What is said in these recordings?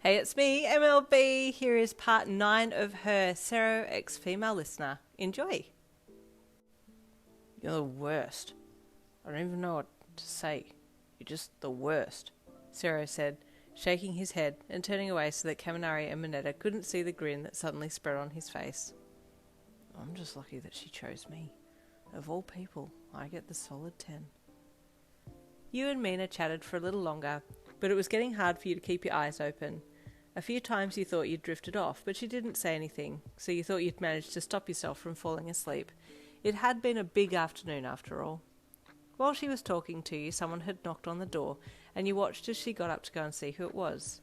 Hey, it's me, MLB. Here is part 9 of her Sero X Female Listener. Enjoy. You're the worst. I don't even know what to say. You're just the worst, Sero said, shaking his head and turning away so that Kaminari and Mineta couldn't see the grin that suddenly spread on his face. I'm just lucky that she chose me. Of all people, I get the solid 10. You and Mina chatted for a little longer, but it was getting hard for you to keep your eyes open. A few times you thought you'd drifted off, but she didn't say anything, so you thought you'd managed to stop yourself from falling asleep. It had been a big afternoon after all. While she was talking to you, someone had knocked on the door, and you watched as she got up to go and see who it was.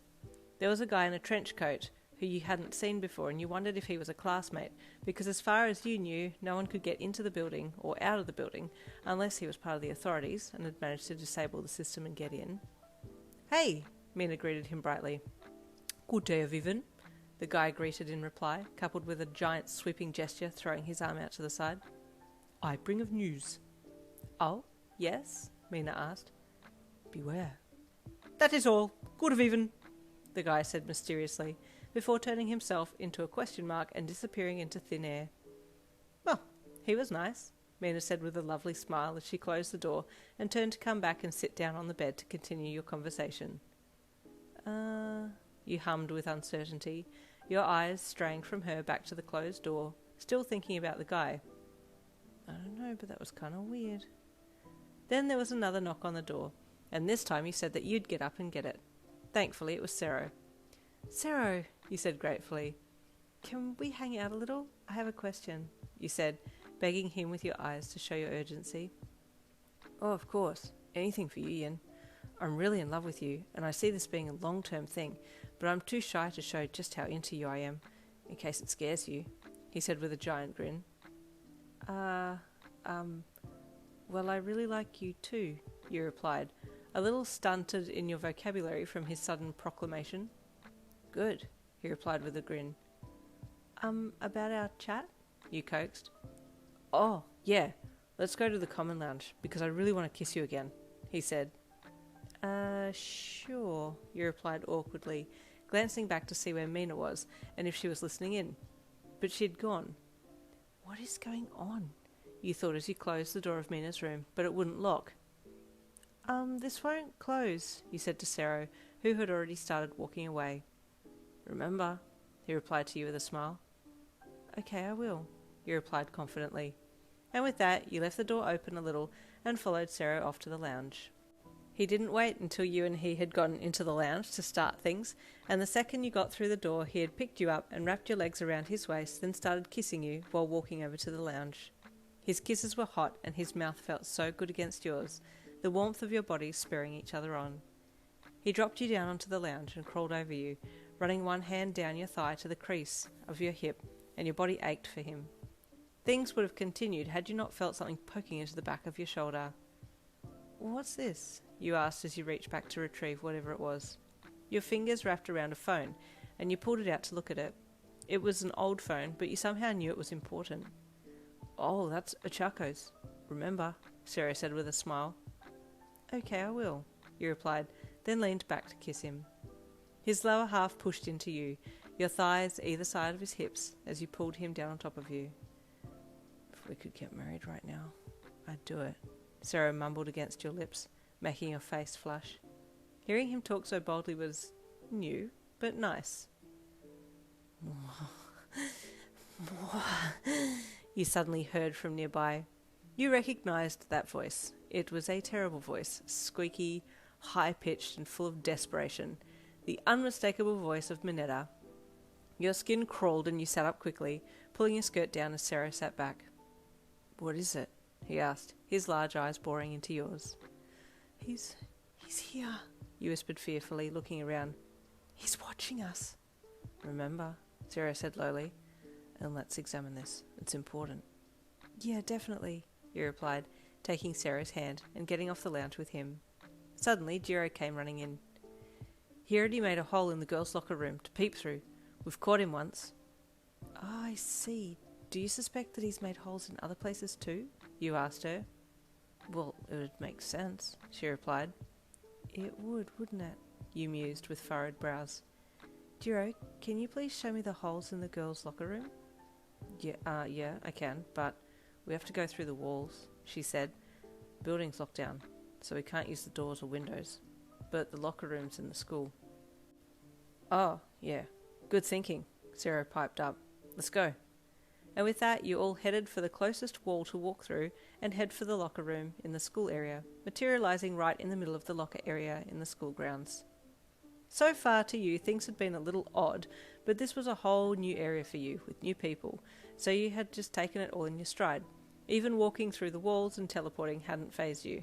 There was a guy in a trench coat who you hadn't seen before, and you wondered if he was a classmate, because as far as you knew, no one could get into the building or out of the building unless he was part of the authorities and had managed to disable the system and get in. Hey, Mina greeted him brightly. Good day, Vivian, the guy greeted in reply, coupled with a giant sweeping gesture throwing his arm out to the side. I bring of news. Oh, yes? Mina asked. Beware. That is all. Good evening, the guy said mysteriously, before turning himself into a question mark and disappearing into thin air. Well, he was nice, Mina said with a lovely smile as she closed the door and turned to come back and sit down on the bed to continue your conversation. You hummed with uncertainty, your eyes straying from her back to the closed door, still thinking about the guy. I don't know, but that was kind of weird. Then there was another knock on the door, and this time you said that you'd get up and get it. Thankfully, it was Sero. Sero, you said gratefully. Can we hang out a little? I have a question, you said, begging him with your eyes to show your urgency. Oh, of course. Anything for you, Yin. I'm really in love with you, and I see this being a long-term thing, but I'm too shy to show just how into you I am, in case it scares you, he said with a giant grin. Well, I really like you too, you replied, a little stunted in your vocabulary from his sudden proclamation. Good, he replied with a grin. About our chat? You coaxed. Oh, yeah, let's go to the common lounge, because I really want to kiss you again, he said. Sure, you replied awkwardly, glancing back to see where Mina was and if she was listening in. But she'd gone. What is going on? You thought as you closed the door of Mina's room, but it wouldn't lock. This won't close, you said to Sero, who had already started walking away. Remember, he replied to you with a smile. Okay, I will, you replied confidently. And with that, you left the door open a little and followed Sero off to the lounge. He didn't wait until you and he had gone into the lounge to start things, and the second you got through the door, he had picked you up and wrapped your legs around his waist, then started kissing you while walking over to the lounge. His kisses were hot, and his mouth felt so good against yours, the warmth of your bodies spurring each other on. He dropped you down onto the lounge and crawled over you, running one hand down your thigh to the crease of your hip, and your body ached for him. Things would have continued had you not felt something poking into the back of your shoulder. What's this? You asked as you reached back to retrieve whatever it was. Your fingers wrapped around a phone, and you pulled it out to look at it. It was an old phone, but you somehow knew it was important. Oh, that's Achako's. Remember, Sero said with a smile. Okay, I will, you replied, then leaned back to kiss him. His lower half pushed into you, your thighs either side of his hips, as you pulled him down on top of you. If we could get married right now, I'd do it, Sero mumbled against your lips, making your face flush. Hearing him talk so boldly was new, but nice. You suddenly heard from nearby. You recognised that voice. It was a terrible voice, squeaky, high-pitched and full of desperation. The unmistakable voice of Mineta. Your skin crawled and you sat up quickly, pulling your skirt down as Sero sat back. What is it? He asked, his large eyes boring into yours. He's here, you whispered fearfully, looking around. He's watching us. Remember, Sero said lowly, and let's examine this. It's important. Yeah, definitely, you replied, taking Sero's hand and getting off the lounge with him. Suddenly, Jiro came running in. He already made a hole in the girls' locker room to peep through. We've caught him once. Oh, I see. Do you suspect that he's made holes in other places too? You asked her. Well, it would make sense, she replied. It would, wouldn't it? You mused with furrowed brows. Jiro, can you please show me the holes in the girls' locker room? Yeah, I can, but we have to go through the walls, she said. Building's locked down, so we can't use the doors or windows, but the locker room's in the school. Oh, yeah, good thinking, Sero piped up. Let's go. And with that, you all headed for the closest wall to walk through and head for the locker room in the school area, materialising right in the middle of the locker area in the school grounds. So far to you, things had been a little odd, but this was a whole new area for you, with new people, so you had just taken it all in your stride. Even walking through the walls and teleporting hadn't fazed you.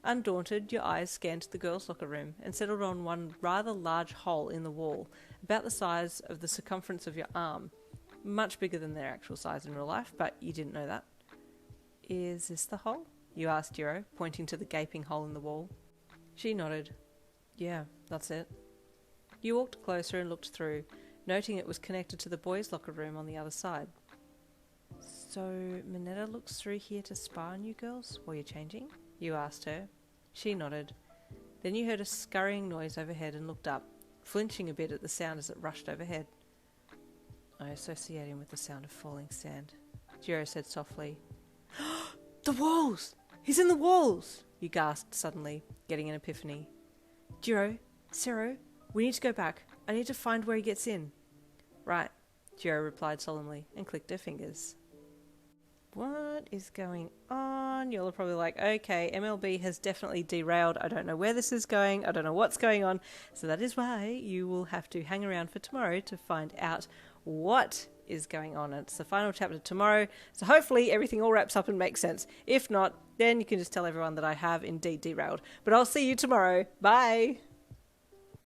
Undaunted, your eyes scanned the girls' locker room and settled on one rather large hole in the wall, about the size of the circumference of your arm. Much bigger than their actual size in real life, but you didn't know that. Is this the hole? You asked Jiro, pointing to the gaping hole in the wall. She nodded. Yeah, that's it. You walked closer and looked through, noting it was connected to the boys' locker room on the other side. So, Minetta looks through here to spy on you girls while you're changing? You asked her. She nodded. Then you heard a scurrying noise overhead and looked up, flinching a bit at the sound as it rushed overhead. I associate him with the sound of falling sand, Jiro said softly. The walls! He's in the walls! You gasped suddenly, getting an epiphany. Jiro, Sero, we need to go back. I need to find where he gets in. Right, Jiro replied solemnly and clicked her fingers. What is going on? You're probably like, okay, MLB has definitely derailed. I don't know where this is going. I don't know what's going on. So that is why you will have to hang around for tomorrow to find out what is going on. It's the final chapter tomorrow. So hopefully everything all wraps up and makes sense. If not, then you can just tell everyone that I have indeed derailed. But I'll see you tomorrow. Bye.